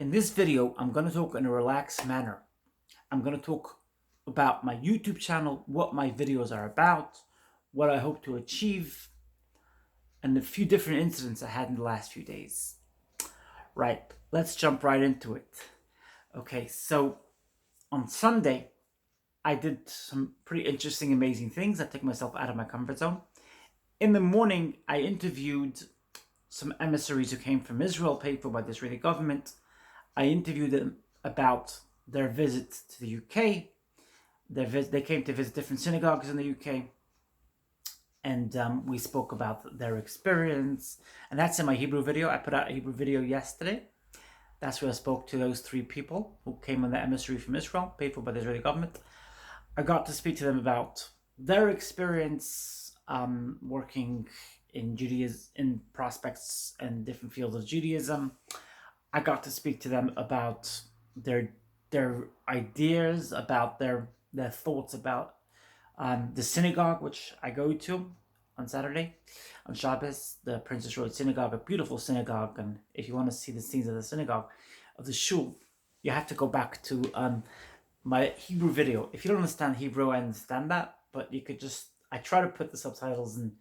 In this video, I'm going to talk in a relaxed manner. I'm going to talk about my YouTube channel, what my videos are about, what I hope to achieve, and a few different incidents I had in the last few days. Right, let's jump right into it. Okay, so on Sunday, I did some pretty interesting, amazing things. I took myself out of my comfort zone. In the morning, I interviewed some emissaries who came from Israel, paid for by the Israeli government. I interviewed them about their visit to the UK. They came to visit different synagogues in the UK, and we spoke about their experience. And that's in my Hebrew video. I put out a Hebrew video yesterday. That's where I spoke to those three people who came on the emissary from Israel, paid for by the Israeli government. I got to speak to them about their experience working in Judaism, in prospects and different fields of Judaism. I got to speak to them about their ideas, about their thoughts about the synagogue, which I go to on Saturday, on Shabbos, the Princess Road Synagogue, a beautiful synagogue. And if you want to see the scenes of the synagogue, of the shul, you have to go back to my Hebrew video. If you don't understand Hebrew, I understand that, but you could just, I try to put the subtitles in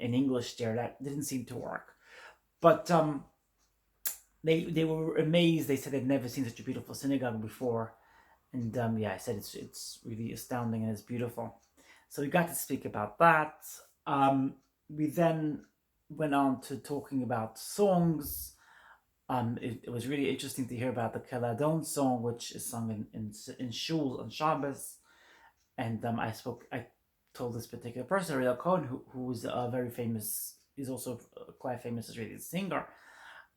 English there. That didn't seem to work. But they were amazed. They said they'd never seen such a beautiful synagogue before. And yeah, I said it's really astounding and it's beautiful. So we got to speak about that. We then went on to talking about songs. It was really interesting to hear about the Keladon song, which is sung in shul on Shabbos. And I told this particular person, Ariel Cohen, who was a very famous, he's also quite famous Israeli singer.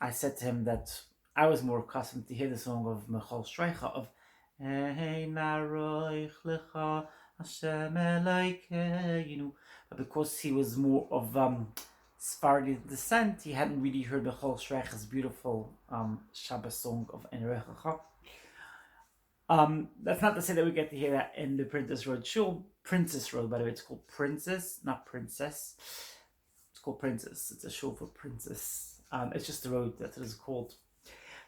I said to him that I was more accustomed to hear the song of Michal Streicha of Hey Naroich Lecha Hashem Elokeinu, but because he was more of Sephardi descent, he hadn't really heard Michal Streicha's beautiful Shabbos song of Enerecha. That's not to say that we get to hear that in the Princess Road Shul. Princess Road, by the way, it's called Princess, not Princess. It's called Princess. It's a shul for Princess. It's just the road, that's what it's called.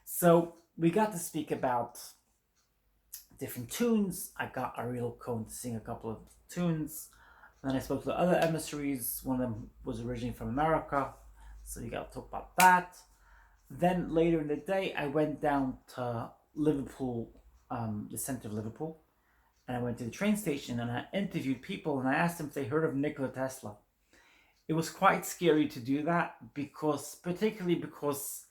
So we got to speak about different tunes. I got Ariel Cohen to sing a couple of tunes. And then I spoke to the other emissaries. One of them was originally from America. So we got to talk about that. Then later in the day, I went down to Liverpool, the center of Liverpool. And I went to the train station and I interviewed people and I asked them if they heard of Nikola Tesla. It was quite scary to do that particularly because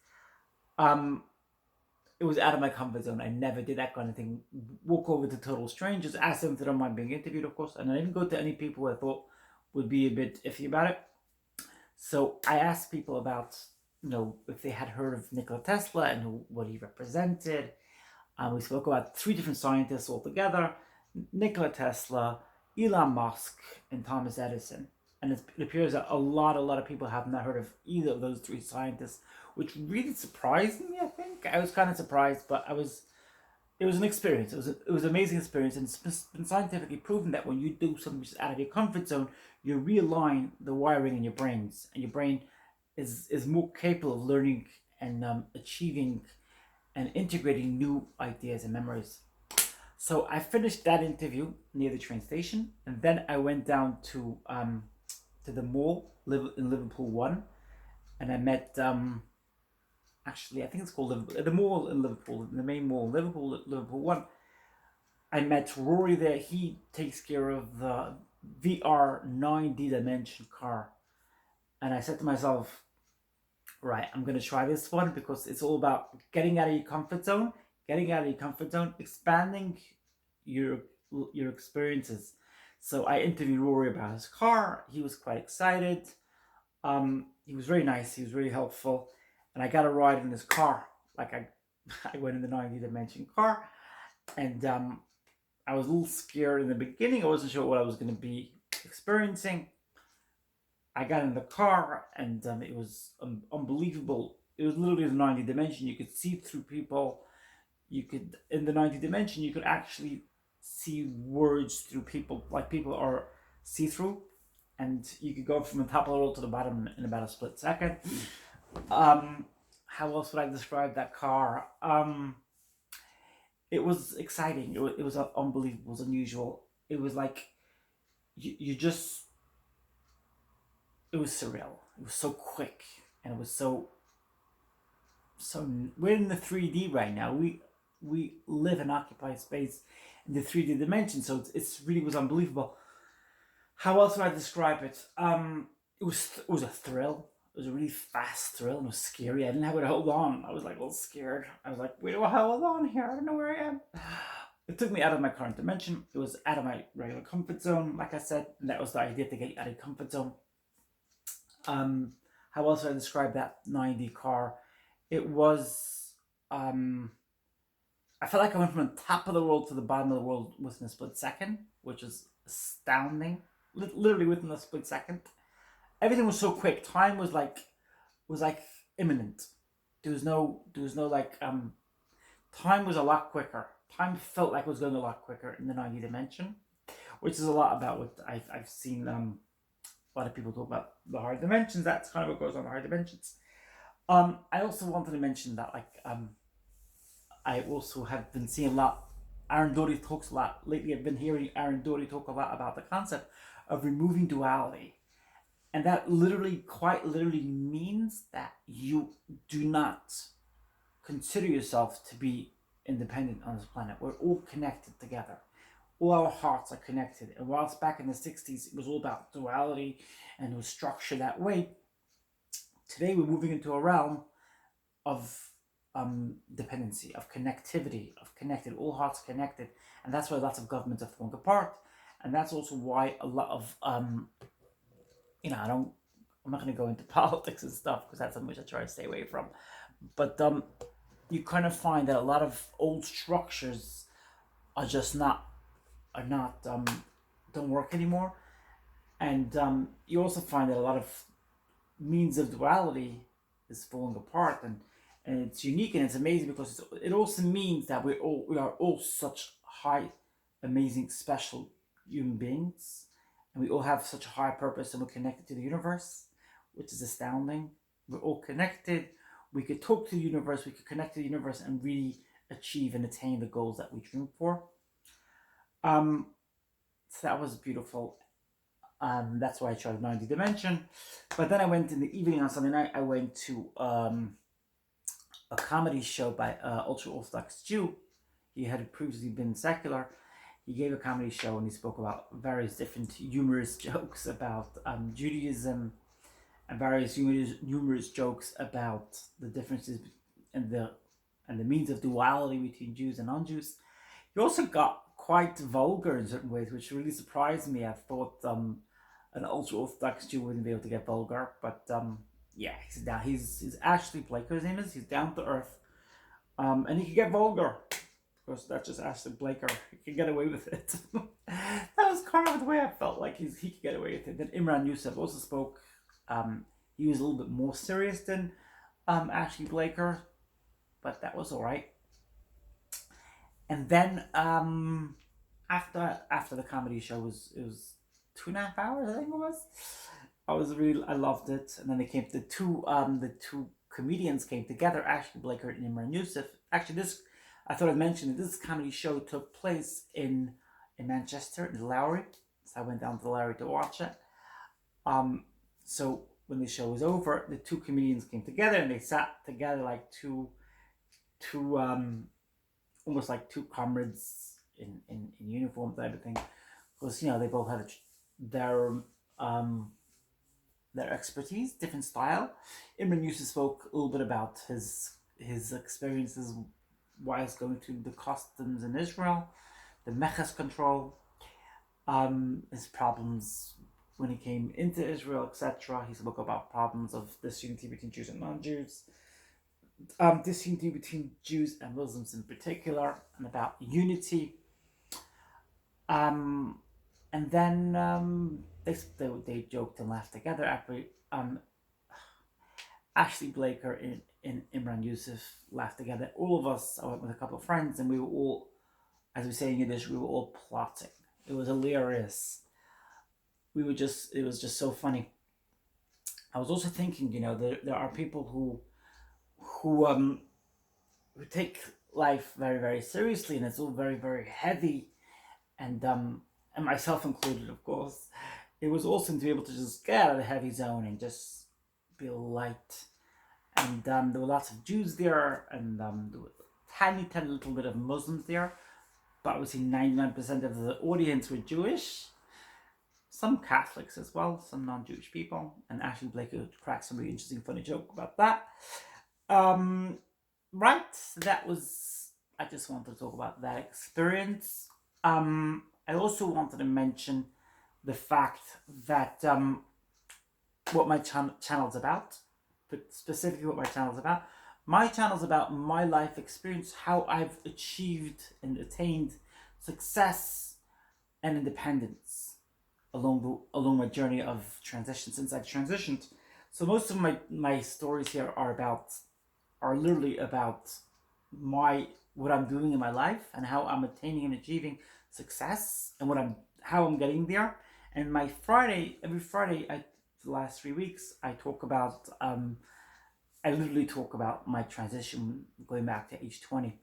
it was out of my comfort zone. I never did that kind of thing. Walk over to total strangers, ask them if they don't mind being interviewed, of course. And I didn't go to any people who I thought would be a bit iffy about it. So I asked people about, if they had heard of Nikola Tesla and what he represented. We spoke about 3 different scientists altogether: Nikola Tesla, Elon Musk, and Thomas Edison. And it appears that a lot of people have not heard of either of those 3 scientists, which really surprised me, I think. I was kind of surprised, but it was an experience. It was an amazing experience, and it's been scientifically proven that when you do something which is out of your comfort zone, you realign the wiring in your brains, and your brain is more capable of learning and achieving and integrating new ideas and memories. So I finished that interview near the train station, and then I went down to the mall in Liverpool 1, and I met, actually I think it's called Liverpool, the mall in Liverpool, the main mall in Liverpool 1. I met Rory there. He takes care of the VR 9D dimension car. And I said to myself, right, I'm going to try this one because it's all about getting out of your comfort zone, expanding your experiences. So I interviewed Rory about his car. He was quite excited. He was very nice. He was really helpful. And I got a ride in his car. Like I went in the 90 dimension car. And I was a little scared in the beginning. I wasn't sure what I was going to be experiencing. I got in the car and it was unbelievable. It was literally the 90 dimension. You could see through people. In the 90 dimension, you could actually see words through people, like people are see-through, and you could go from the top of the world to the bottom in about a split second. how else would I describe that car? It was exciting. It was unbelievable. It was unusual. It was like you just. It was surreal. It was so quick, and it was so. We're in the 3D right now. We live and occupy space in the 3D dimension. So it's really was unbelievable. How else would I describe it? It was a thrill. It was a really fast thrill and it was scary. I didn't have it to hold on. I was like a little scared. I was like, wait, do I hold on here? I don't know where I am. It took me out of my current dimension. It was out of my regular comfort zone, like I said, and that was the idea to get you out of your comfort zone. Um, how else would I describe that 90 car? It was I felt like I went from the top of the world to the bottom of the world within a split second, which is astounding. Literally within a split second. Everything was so quick. Time was like imminent. There was no like time was a lot quicker. Time felt like it was going a lot quicker in the 90 dimension, which is a lot about what I've seen a lot of people talk about the higher dimensions. That's kind of what goes on the higher dimensions. I also wanted to mention that I also have been seeing a lot. Aaron Doherty talks a lot lately. I've been hearing Aaron Doherty talk a lot about the concept of removing duality. And that quite literally means that you do not consider yourself to be independent on this planet. We're all connected together. All our hearts are connected. And whilst back in the 60s, it was all about duality and it was structured that way, today we're moving into a realm of dependency, of connectivity, of connected, all hearts connected. And that's why lots of governments are falling apart. And that's also why a lot of I'm not going to go into politics and stuff because that's something which I try to stay away from. But you kind of find that a lot of old structures are just are not don't work anymore, and you also find that a lot of means of duality is falling apart, and it's unique and it's amazing because it also means that we are all such high, amazing, special human beings, and we all have such a high purpose and we're connected to the universe, which is astounding. We're all connected. We could talk to the universe, we could connect to the universe and really achieve and attain the goals that we dream for. Um, so that was beautiful. That's why I chose 90 Dimension. But then I went in the evening on Sunday night, I went to a comedy show by Ultra Orthodox Jew. He had previously been secular. He gave a comedy show and he spoke about various different humorous jokes about Judaism and various humorous jokes about the differences and the means of duality between Jews and non-Jews. He also got quite vulgar in certain ways, which really surprised me. I thought an ultra-Orthodox Jew wouldn't be able to get vulgar, but yeah, he's Ashley Blaker, his name is. He's down to earth, and he can get vulgar. Of course, that's just Ashley Blaker. He can get away with it. That was kind of the way I felt like he could get away with it. Then Imran Yusuf also spoke. He was a little bit more serious than Ashley Blaker, but that was all right. And then after the comedy show it was 2.5 hours, I think it was. I loved it. And then the two comedians came together, Ashley Blaker and Imran Yusuf. Actually, I thought I'd mention that this comedy show took place in Manchester, in the Lowry. So I went down to the Lowry to watch it. So when the show was over, the two comedians came together and they sat together like two almost like two comrades in uniform type of thing, because they both had their expertise, different style. Imran Yusuf spoke a little bit about his experiences whilst going through the customs in Israel, the Meches control, his problems when he came into Israel, etc. He spoke about problems of disunity between Jews and non-Jews, disunity between Jews and Muslims in particular, and about unity. And then they joked and laughed together after Ashley Blaker and Imran Yusuf laughed together. All of us, I went with a couple of friends, and we were all, as we say in Yiddish, we were all plotting. It was hilarious. It was just so funny. I was also thinking, there are people who who take life very, very seriously, and it's all very, very heavy, and myself included, of course. It was awesome to be able to just get out of the heavy zone and just be light. And there were lots of Jews there, and there were tiny, tiny little bit of Muslims there, but obviously 99% of the audience were Jewish. Some Catholics as well, some non-Jewish people, and Ashley Blake cracked some really interesting, funny joke about that. Right, that was. I just wanted to talk about that experience. I also wanted to mention the fact that what my channel's about, but specifically what my channel's about. My channel's about my life experience, how I've achieved and attained success and independence along my journey of transition since I've transitioned. So most of my stories here are literally about what I'm doing in my life and how I'm attaining and achieving success and how I'm getting there. And every Friday, for the last 3 weeks, I literally talk about my transition going back to age 20.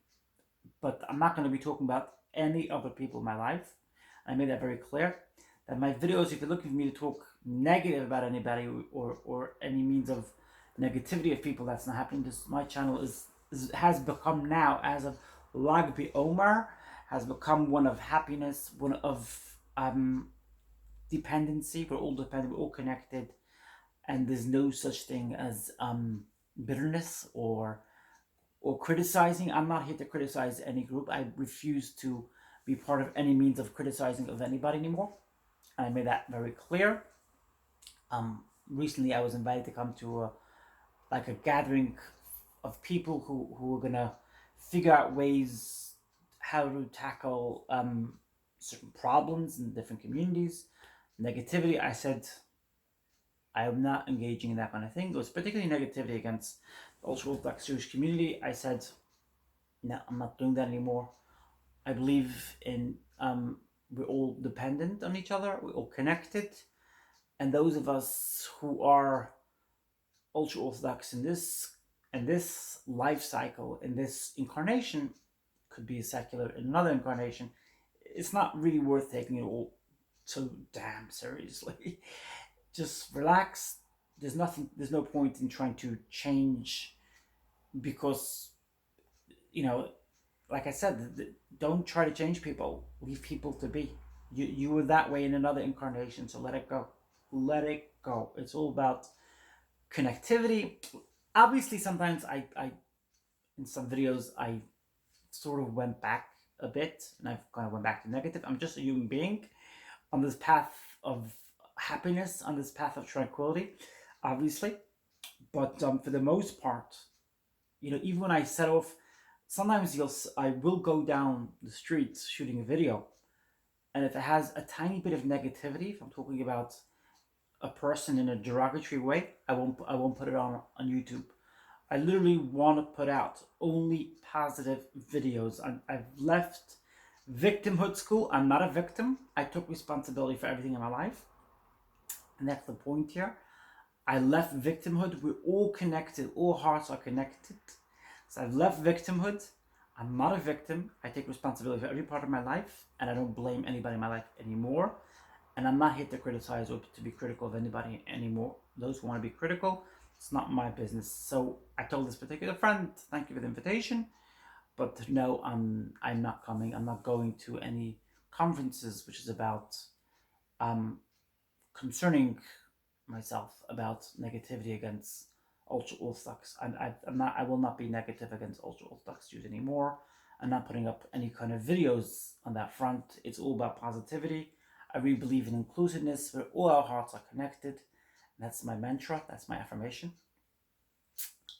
But I'm not going to be talking about any other people in my life. I made that very clear. That my videos, if you're looking for me to talk negative about anybody or any means of negativity of people, that's not happening. My channel has become now, as of Lagbi Omar, has become one of happiness, one of dependency. We're all dependent, we're all connected, and there's no such thing as bitterness or criticizing. I'm not here to criticize any group. I refuse to be part of any means of criticizing of anybody anymore. And I made that very clear. Recently I was invited to come to a gathering of people who were gonna figure out ways how to tackle certain problems in different communities, negativity. I said I am not engaging in that kind of thing. There was particularly negativity against the ultra-Orthodox Jewish community. I said, no, I'm not doing that anymore. I believe in we're all dependent on each other. We're all connected, and those of us who are ultra-Orthodox in this life cycle, in this incarnation, could be a secular in another incarnation. It's not really worth taking it all so damn seriously. Just relax. There's no point in trying to change, because like I said, don't try to change people. Leave people to be. You were that way in another incarnation, so let it go. Let it go. It's all about connectivity. Obviously, sometimes I in some videos I sort of went back a bit, and I've kind of went back to negative. I'm just a human being on this path of happiness, on this path of tranquility, obviously. But for the most part, even when I set off, sometimes I will go down the streets shooting a video, and if it has a tiny bit of negativity, if I'm talking about a person in a derogatory way, I won't put it on YouTube. I literally want to put out only positive videos. I've left victimhood school. I'm not a victim. I took responsibility for everything in my life, and that's the point here. I left victimhood. We're all connected. All hearts are connected. So I've left victimhood. I'm not a victim. I take responsibility for every part of my life, and I don't blame anybody in my life anymore. And I'm not here to criticize or to be critical of anybody anymore. Those who want to be critical, it's not my business. So I told this particular friend, thank you for the invitation, but no, I'm not coming. I'm not going to any conferences which is about concerning myself about negativity against ultra-Orthodox. I will not be negative against ultra-Orthodox Jews anymore. I'm not putting up any kind of videos on that front. It's all about positivity. I really believe in inclusiveness, where all our hearts are connected. And that's my mantra. That's my affirmation.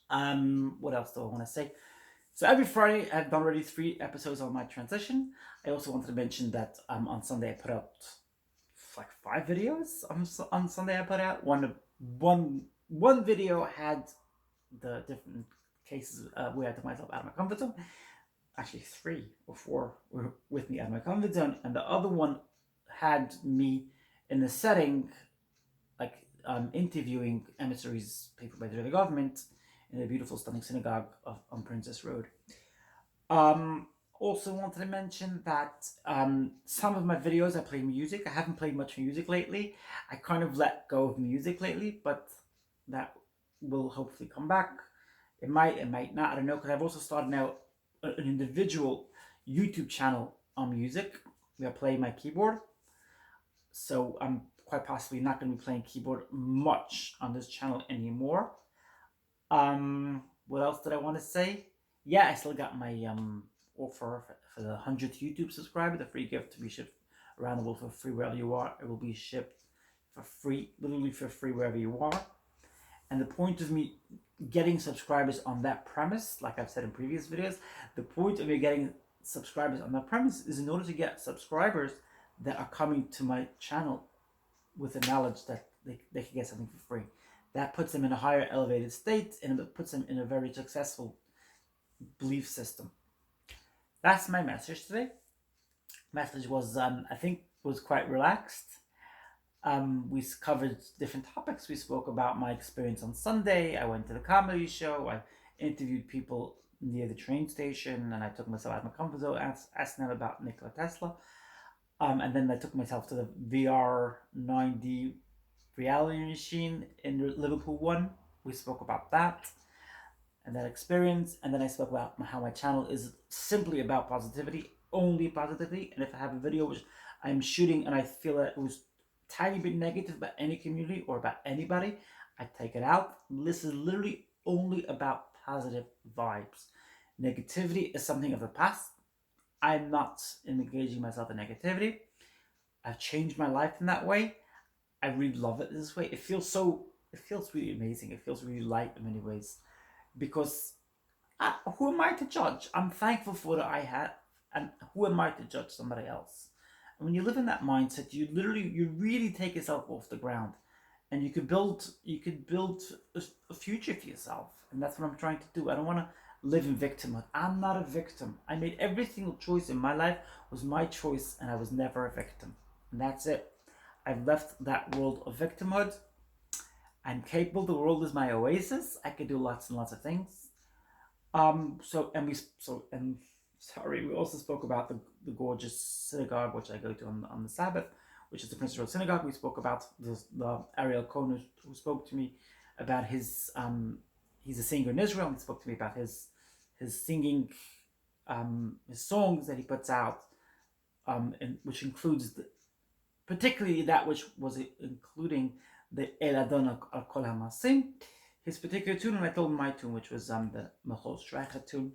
What else do I want to say? So every Friday, I've done already 3 episodes on my transition. I also wanted to mention that on Sunday I put out like 5 videos. On Sunday I put out one video had the different cases where I took myself out of my comfort zone. Actually 3 or 4 were with me out of my comfort zone, and the other one had me in a setting like interviewing emissaries, people by the government, in the beautiful, stunning synagogue on Princess Road. Um, Also wanted to mention that some of my videos I play music. I haven't played much music lately. I kind of let go of music lately, but that will hopefully come back. It might not. I don't know, because I've also started now an individual YouTube channel on music where I play my keyboard. So I'm quite possibly not going to be playing keyboard much on this channel anymore. What else did I want to say? Yeah, I still got my offer for the 100th YouTube subscriber, the free gift to be shipped around the world for free wherever you are. It will be shipped for free, literally for free wherever you are. And the point of me getting subscribers on that premise, like I've said in previous videos, the point of me getting subscribers on that premise is in order to get subscribers that are coming to my channel with the knowledge that they can get something for free. That puts them in a higher elevated state, and it puts them in a very successful belief system. That's my message today. Message was, I think, was quite relaxed. We covered different topics. We spoke about my experience on Sunday. I went to the comedy show. I interviewed people near the train station, and I took myself out of my comfort zone, asked them about Nikola Tesla. And then I took myself to the VR 9D reality machine in Liverpool 1. We spoke about that and that experience. And then I spoke about how my channel is simply about positivity, only positivity. And if I have a video which I'm shooting and I feel that it was tiny bit negative about any community or about anybody, I take it out. This is literally only about positive vibes. Negativity is something of the past. I'm not engaging myself in negativity. I've changed my life in that way. I really love it this way. It feels really amazing. It feels really light in many ways. Because who am I to judge? I'm thankful for what I had. And who am I to judge somebody else? And when you live in that mindset, you really take yourself off the ground. And you could build a future for yourself. And that's what I'm trying to do. I don't want to live in victimhood. I'm not a victim. I made every single choice in my life was my choice, and I was never a victim. And that's it. I've left that world of victimhood. I'm capable. The world is my oasis. I can do lots and lots of things. We also spoke about the gorgeous synagogue which I go to on the Sabbath, which is the Princess Road Synagogue. We spoke about the Ariel Cohen who spoke to me about his he's a singer in Israel, and he spoke to me about his singing, his songs that he puts out, which includes particularly that which was including the El Adon Al Kol HaMasim, his particular tune, and I told him my tune, which was the Machol Streicher tune.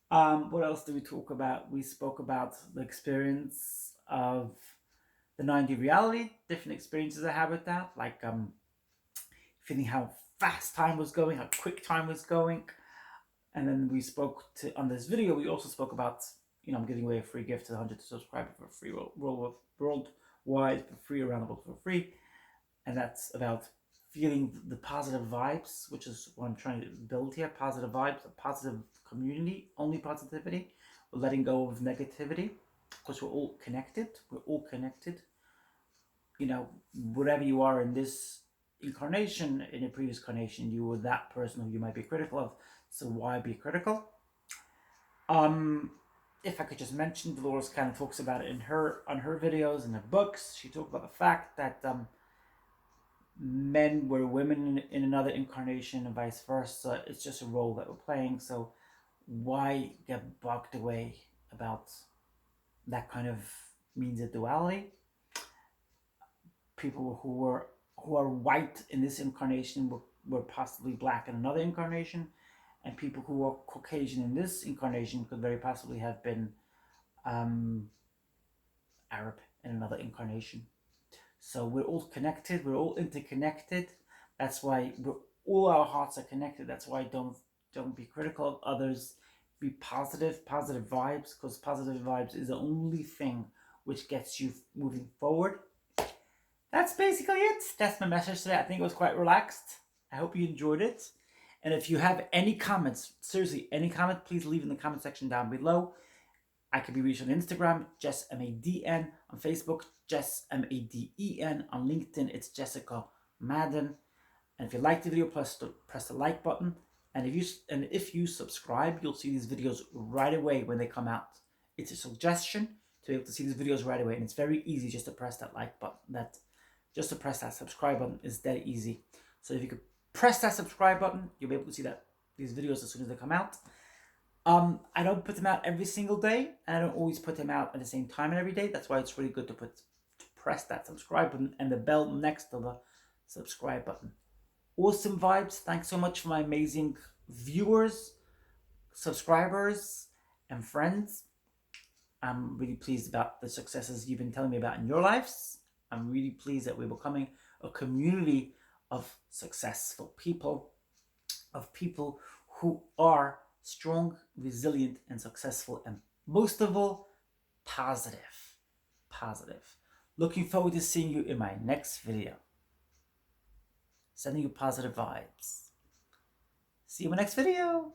What else did we talk about? We spoke about the experience of the 9D reality, different experiences I had with that, like feeling how fast time was going, how quick time was going. And then we spoke on this video, we also spoke about, I'm giving away a free gift to the 100 subscribers for free worldwide, for free, around the world for free. And that's about feeling the positive vibes, which is what I'm trying to build here. Positive vibes, a positive community, only positivity. We're letting go of negativity, because we're all connected. We're all connected. Whatever you are in this incarnation, in a previous incarnation, you were that person who you might be critical of. So why be critical? If I could just mention, Dolores kind of talks about it on her videos and her books. She talked about the fact that men were women in another incarnation and vice versa. It's just a role that we're playing. So why get bogged away about that kind of means of duality? People who are white in this incarnation were possibly black in another incarnation, and people who are Caucasian in this incarnation could very possibly have been Arab in another incarnation. So we're all connected. We're all interconnected. That's why all our hearts are connected. That's why don't be critical of others. Be positive vibes, because positive vibes is the only thing which gets you moving forward. That's basically it. That's my message today. I think it was quite relaxed. I hope you enjoyed it. And if you have any comments, seriously, any comment, please leave in the comment section down below. I can be reached on Instagram, Jess MADN, on Facebook, Jess MADEN, on LinkedIn, it's Jessica Madden. And if you like the video, press the like button. And if you subscribe, you'll see these videos right away when they come out. It's a suggestion to be able to see these videos right away, and it's very easy just to press that like button. Just to press that subscribe button is that easy. So if you could press that subscribe button, you'll be able to see these videos as soon as they come out. I don't put them out every single day, and I don't always put them out at the same time and every day. That's why it's really good to press that subscribe button and the bell next to the subscribe button. Awesome vibes. Thanks so much for my amazing viewers, subscribers, and friends. I'm really pleased about the successes you've been telling me about in your lives. I'm really pleased that we're becoming a community of successful people, of people who are strong, resilient, and successful, and most of all, positive. Positive. Looking forward to seeing you in my next video. Sending you positive vibes. See you in my next video.